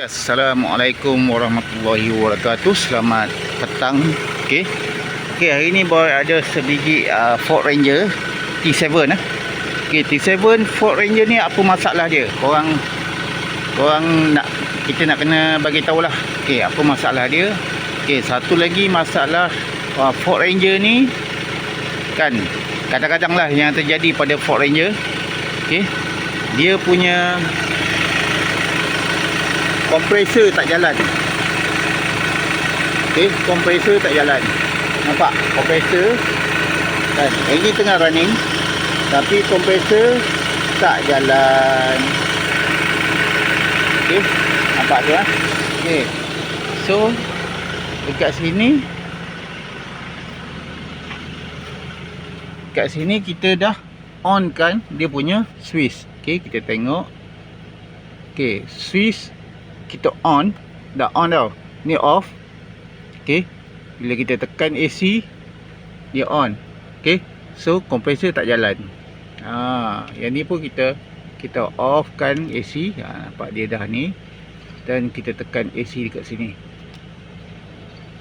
Assalamualaikum warahmatullahi wabarakatuh. Selamat petang. Okey. Hari ni boy ada sebiji Ford Ranger T7 T7 Ford Ranger ni apa masalah dia? Korang kita nak kena bagi tahulah. Okey, apa masalah dia? Okey, satu lagi masalah Ford Ranger ni kan kadang-kadang lah yang terjadi pada Ford Ranger. Okey. Dia punya kompresor tak jalan. Okey, kompresor tak jalan. Nampak? Kompresor kan enjin tengah running tapi kompresor tak jalan. Okey, nampak tu ah. Okey. So dekat sini kita dah on kan dia punya switch. Okey, kita tengok. Okey, switch kita on, dah on tau. Ni off. Okey. Bila kita tekan AC, dia on. Okey. So kompresor tak jalan. Yang ni pun kita off kan AC. Nampak dia dah ni. Dan kita tekan AC dekat sini.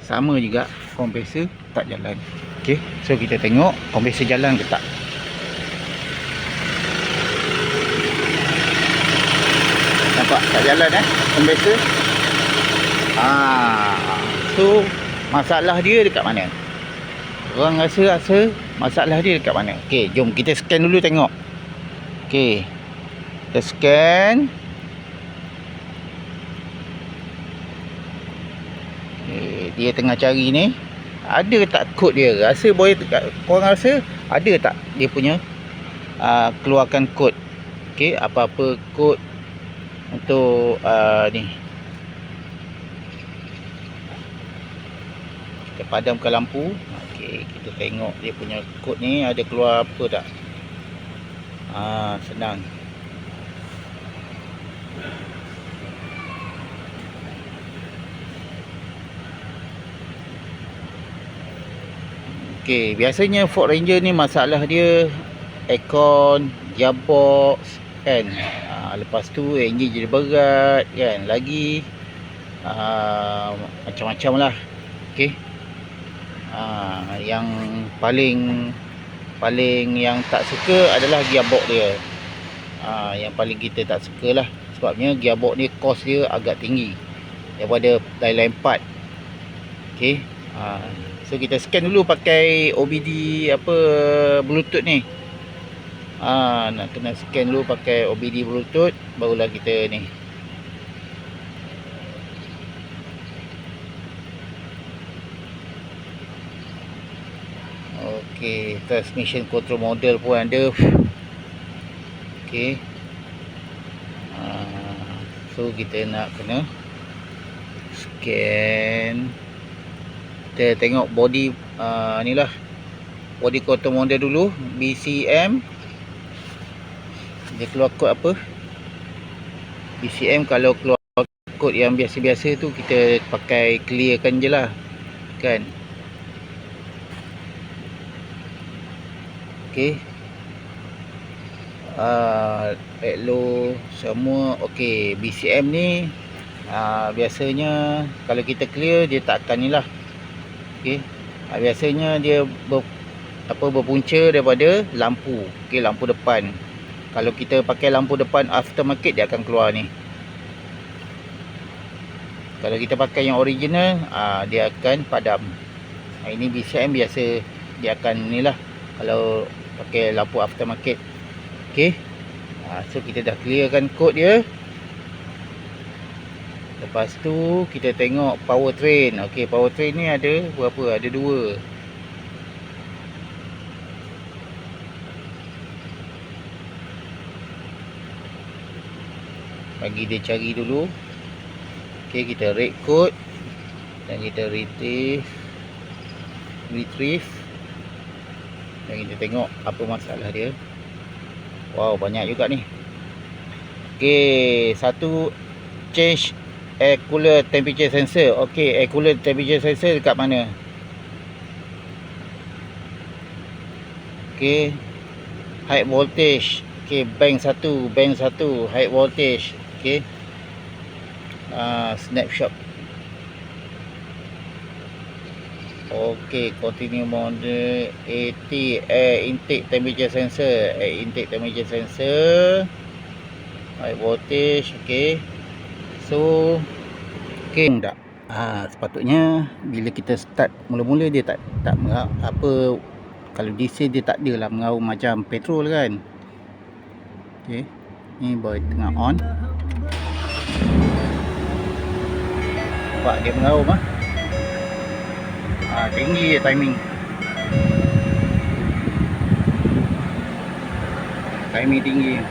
Sama juga kompresor tak jalan. Okey. So kita tengok kompresor jalan ke tak. Nampak tak jalan kompresor. So masalah dia dekat mana? Orang rasa masalah dia dekat mana? Okey, jom kita scan dulu tengok. Okey. Kita scan. Okay, dia tengah cari ni. Ada tak kod dia? Korang rasa ada tak dia punya keluarkan kod? Okey, apa-apa kod untuk ni. Kita padamkan lampu. Okey, kita tengok dia punya kod ni ada keluar apa tak. Senang. Okey, biasanya Ford Ranger ni masalah dia aircon, gearbox kan. Lepas tu enjin jadi berat kan. Lagi macam-macam lah. Okey. Yang paling yang tak suka adalah gearbox dia. Yang paling kita tak suka lah. Sebabnya gearbox ni kos dia agak tinggi daripada lain-lain part. Okey. So kita scan dulu pakai OBD Bluetooth ni. Nak kena scan dulu pakai OBD Bluetooth, barulah kita ni. Okey, transmission control model pun ada. Okey. So kita nak kena scan. Kita tengok body ni lah. Body control model dulu, BCM. Dia keluar kod apa? BCM kalau keluar kod yang biasa-biasa tu kita pakai clearkan je lah kan. Okey. Low semua okey. BCM ni biasanya kalau kita clear dia tak akan ni lah. Okey. Biasanya dia berpunca daripada lampu. Okey, lampu depan. Kalau kita pakai lampu depan aftermarket dia akan keluar ni. Kalau kita pakai yang original dia akan padam. Ini BCM biasa dia akan ni lah kalau pakai lampu aftermarket. Okey. So kita dah clearkan kod dia. Lepas tu kita tengok powertrain. Okey, powertrain ni ada berapa? Ada 2. Bagi dia cari dulu. Okey, kita read code dan kita retrieve dan kita tengok apa masalah dia. Wow, banyak juga ni. Okey, satu change air cooler temperature sensor. Okey, air cooler temperature sensor dekat mana? Okey, high voltage. Okey, bank 1 high voltage. Okey. snapshot. Okey, continue mode AT, air intake temperature sensor, high voltage. Okey, so okey tak. Sepatutnya bila kita start mula-mula dia tak apa, kalau diesel dia tak adalah mengaum macam petrol kan. Okey, ni boy tengah on. Nampak dia mengaum tinggi timing. Timing tinggi.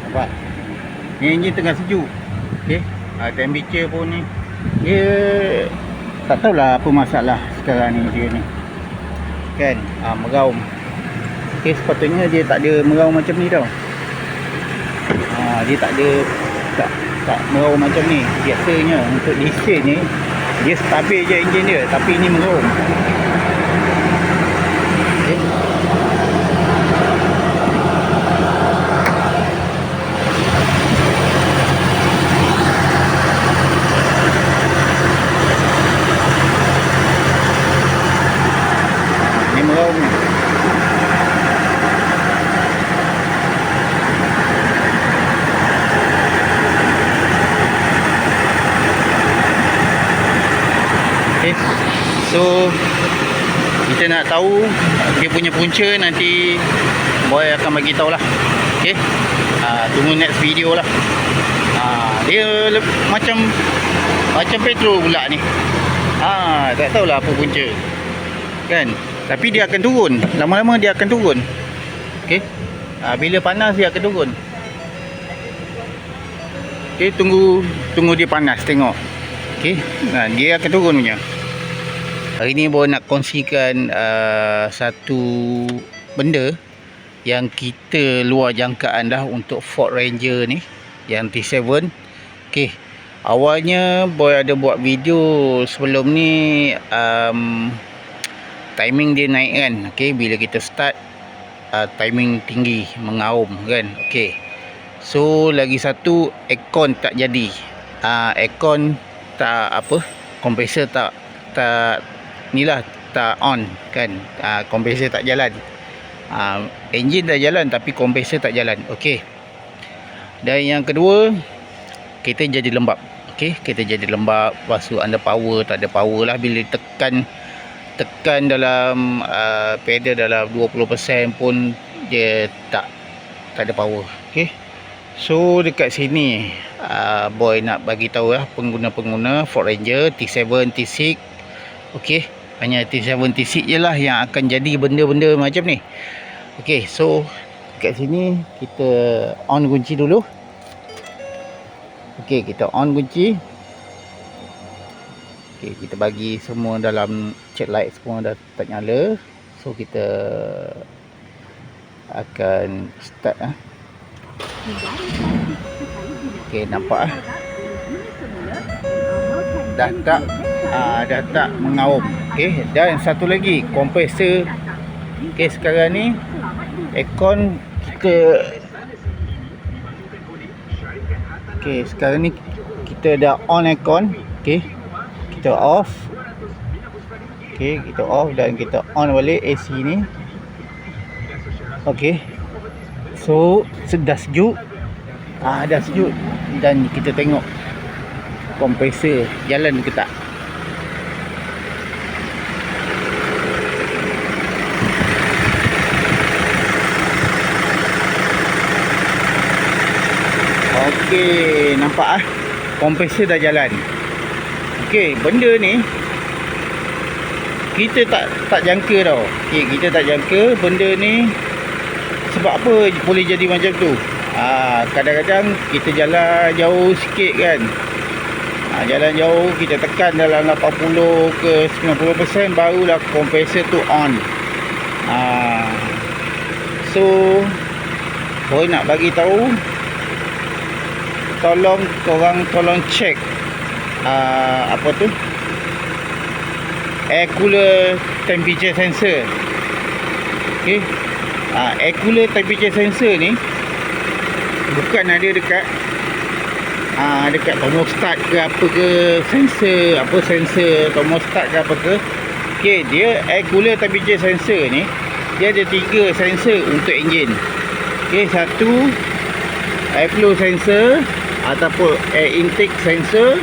Nampak? Ni enjin tengah sejuk. Okey. Temperature pun ni dia tak tahulah apa masalah sekarang ni dia ni. Kan? Meraum. Okey, sepatutnya dia tak ada meraum macam ni tau. Dia tak ada tak meraum macam ni. Biasanya untuk diesel ni dia stabil je enjin dia, tapi ini meraum. Okay. Ini meraum. Okay. So kita nak tahu dia punya punca, nanti boy akan bagi tahu lah. Okey. Tunggu next video lah. Dia macam petrol pula ni. Tak tahulah apa punca. Kan? Tapi dia akan turun. Lama-lama dia akan turun. Okey. Bila panas dia akan turun. Okey, tunggu dia panas, tengok. Okey. Dia akan turun punya. Hari ni baru nak kongsikan satu benda yang kita luar jangkaan dah untuk Ford Ranger ni, yang T7. Okey, awalnya boy ada buat video sebelum ni, timing dia naik kan. Okey, bila kita start timing tinggi, mengaum kan. Okey, so lagi satu, aircon tak jadi. Aircon tak apa, kompresor tak inilah, tak on kan. Kompresor tak jalan. Enjin dah jalan tapi kompresor tak jalan. Okey. Dan yang kedua, kita jadi lembab. Okey, kita jadi lembab. Lepas tu under power, tak ada power lah. Bila tekan dalam pedal dalam 20% pun dia tak ada power. Okey. So dekat sini boy nak bagi tahu lah pengguna-pengguna Ford Ranger T7, T6. Okey, hanya T7, T6 je lah yang akan jadi benda-benda macam ni. Okey, so dekat sini kita on kunci dulu. Okey, kita on kunci. Okey, kita bagi semua dalam check light semua dah tak nyala. So kita akan start Okey, nampak dah tak mengaum. Okey, dan satu lagi, kompresor. Okey, sekarang ni aircon sekarang ni kita dah on aircon. Okey, kita off. Okey, kita off dan kita on balik AC ni. Okey, so dah sejuk. Dah sejuk dan kita tengok kompresor jalan ke tak. Okey, nampak kompresor dah jalan. Okey, benda ni kita tak jangka tau. Okey, kita tak jangka benda ni sebab apa boleh jadi macam tu. Kadang-kadang kita jalan jauh sikit kan. Jalan jauh, kita tekan dalam 80 ke 90% barulah kompresor tu on. So boy nak bagi tahu, tolong check apa tu, air cooler temperature sensor. Okey, air cooler temperature sensor ni bukan ada dekat dekat thermostat ke apa ke, sensor thermostat ke apa ke. Okey, dia air cooler temperature sensor ni, dia ada 3 sensor untuk enjin. Okey, satu air flow sensor ataupun air intake sensor,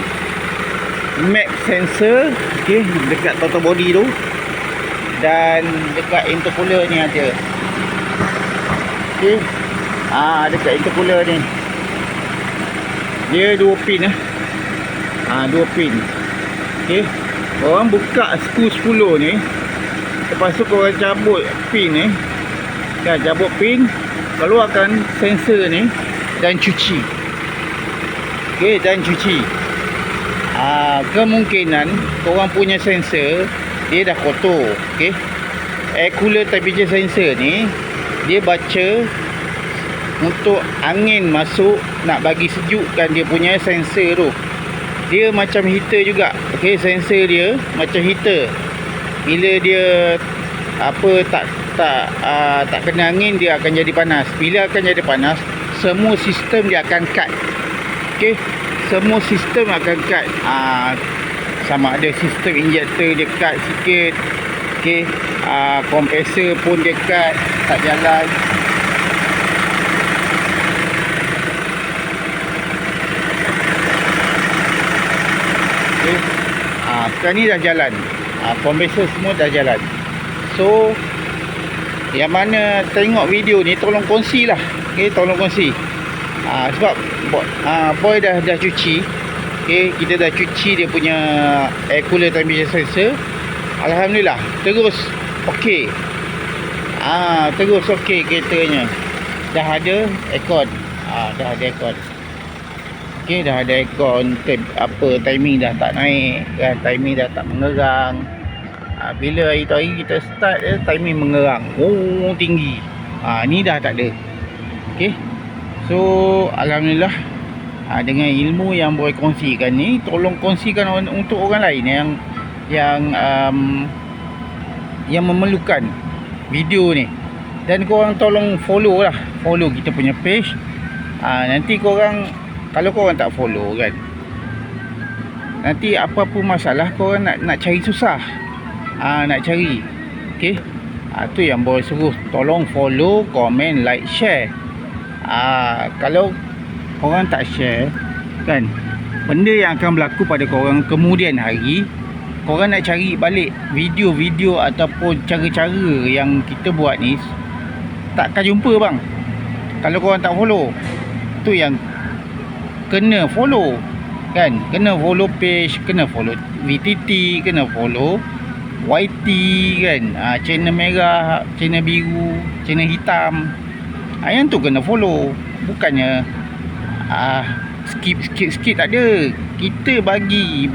map sensor, okey, dekat throttle body tu, dan dekat intercooler ni ada. Okey, dekat intercooler ni dia 2 pin 2 pin. Okey, korang buka skru 10 ni, lepas tu korang cabut pin ni, kan, cabut pin, keluarkan sensor ni dan cuci. Okey, dan cuci. Kemungkinan korang punya sensor dia dah kotor. Okey, air cooler temperature sensor ni dia baca untuk angin masuk, nak bagi sejukkan dia punya sensor tu. Dia macam heater juga. Okey, sensor dia macam heater. Bila dia tak kena angin, dia akan jadi panas. Bila akan jadi panas, semua sistem dia akan cut. Okey, semua sistem akan cut. Sama ada sistem injektor dia cut sikit. Okey, kompresor pun dia cut, tak jalan. Okay. Sekarang ni dah jalan, kompresor semua dah jalan. So yang mana tengok video ni, tolong kongsi lah. Okay, tolong kongsi. Sebab boy dah cuci. Okay, kita dah cuci dia punya air cooler temperature sensor. Alhamdulillah, terus okey. Terus okey keretanya. Dah ada aircon. Dah ada aircon. Okey, dah ada aircon. Timing dah tak naik, kan, timing dah tak mengerang. Bila hari kita start, timing mengerang, tinggi. Ni dah tak ada. Okey, so alhamdulillah, dengan ilmu yang boleh kongsikan ni, tolong kongsikan untuk orang lain yang memerlukan video ni. Dan korang tolong follow kita punya page. Nanti korang, kalau korang tak follow kan, nanti apa-apa masalah korang nak cari susah. Nak cari. Okey, tu yang boleh suruh tolong follow, komen, like, share. Kalau korang tak share kan, benda yang akan berlaku pada korang kemudian hari, korang nak cari balik video-video ataupun cara-cara yang kita buat ni, takkan jumpa bang, kalau korang tak follow. Tu yang kena follow kan, kena follow page, kena follow VTT, kena follow YT kan, channel merah, channel biru, channel hitam, yang tu kena follow. Bukannya skip tak ada. Kita bagi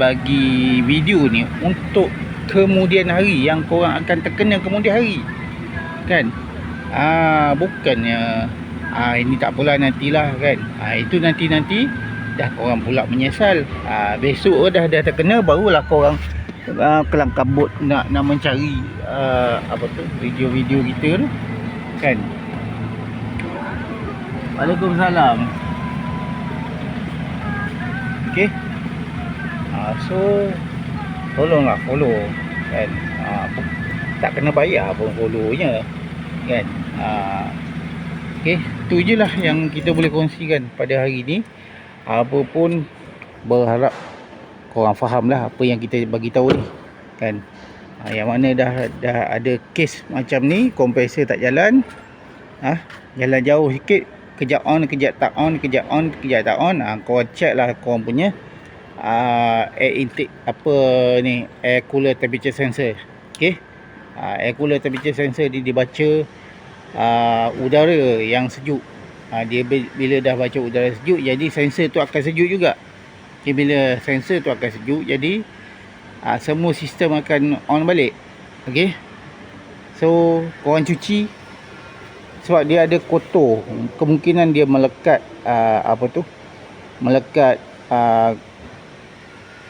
video ni untuk kemudian hari, yang korang akan terkena kemudian hari kan. Bukannya ini tak apalah, nantilah kan. Itu nanti dah korang pula menyesal. Besok dah terkena, barulah korang kelang kabut nak mencari video-video kita tu kan. Waalaikumsalam. Okey, so tolonglah follow kan. Tak kena bayar pun follownya kan. Okey, tu je lah yang kita boleh kongsikan pada hari ni. Apa pun, berharap korang faham lah apa yang kita bagi tahu ni kan. Yang mana dah ada kes macam ni, kompresor tak jalan, jalan jauh sikit, kejap on, kejap tak on, kejap on, kejap tak on. Korang check lah korang punya air intake, air cooler temperature sensor. Okey, air cooler temperature sensor dia baca udara yang sejuk. Dia bila dah baca udara sejuk, jadi sensor tu akan sejuk juga. Okay, bila sensor tu akan sejuk, jadi semua sistem akan on balik. Okey, so korang cuci, sebab dia ada kotor, kemungkinan dia melekat melekat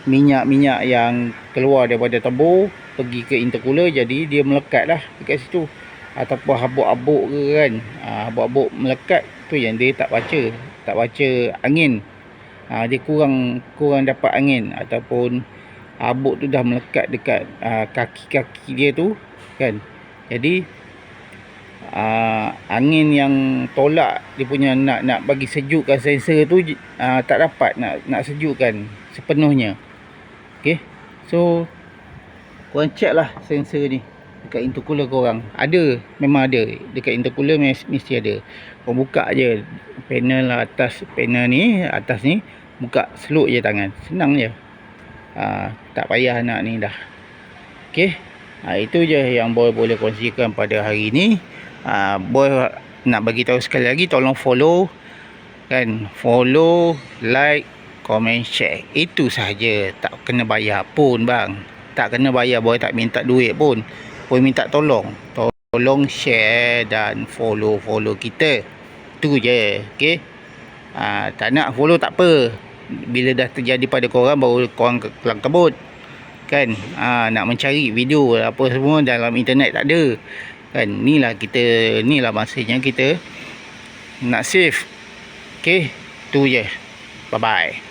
minyak-minyak yang keluar daripada tabur pergi ke intercooler, jadi dia melekat lah dekat situ. Ataupun habuk-habuk ke kan, habuk-habuk melekat, tu yang dia tak baca angin. dia kurang dapat angin, ataupun habuk tu dah melekat dekat kaki-kaki dia tu kan. Jadi angin yang tolak dia punya nak bagi sejukkan sensor tu tak dapat nak sejukkan sepenuhnya. Okey, so korang check lah sensor ni dekat intercooler korang. Memang ada dekat intercooler, mesti ada. Korang buka je panel atas, panel ni atas ni, buka, seluk je tangan, senang je. Tak payah nak ni dah. Okey, itu je yang boy boleh kongsikan pada hari ni. Boy nak bagi tahu sekali lagi, tolong follow kan, follow, like, comment, share. Itu sahaja, tak kena bayar pun bang, tak kena bayar. Boy tak minta duit pun, boy minta tolong share dan follow kita. Tu je. Okey, tak nak follow tak apa, bila dah terjadi pada korang baru korang kelang kabut kan. Nak mencari video apa semua dalam internet tak ada kan. Inilah masanya kita nak save. Okey, tu je. Bye bye.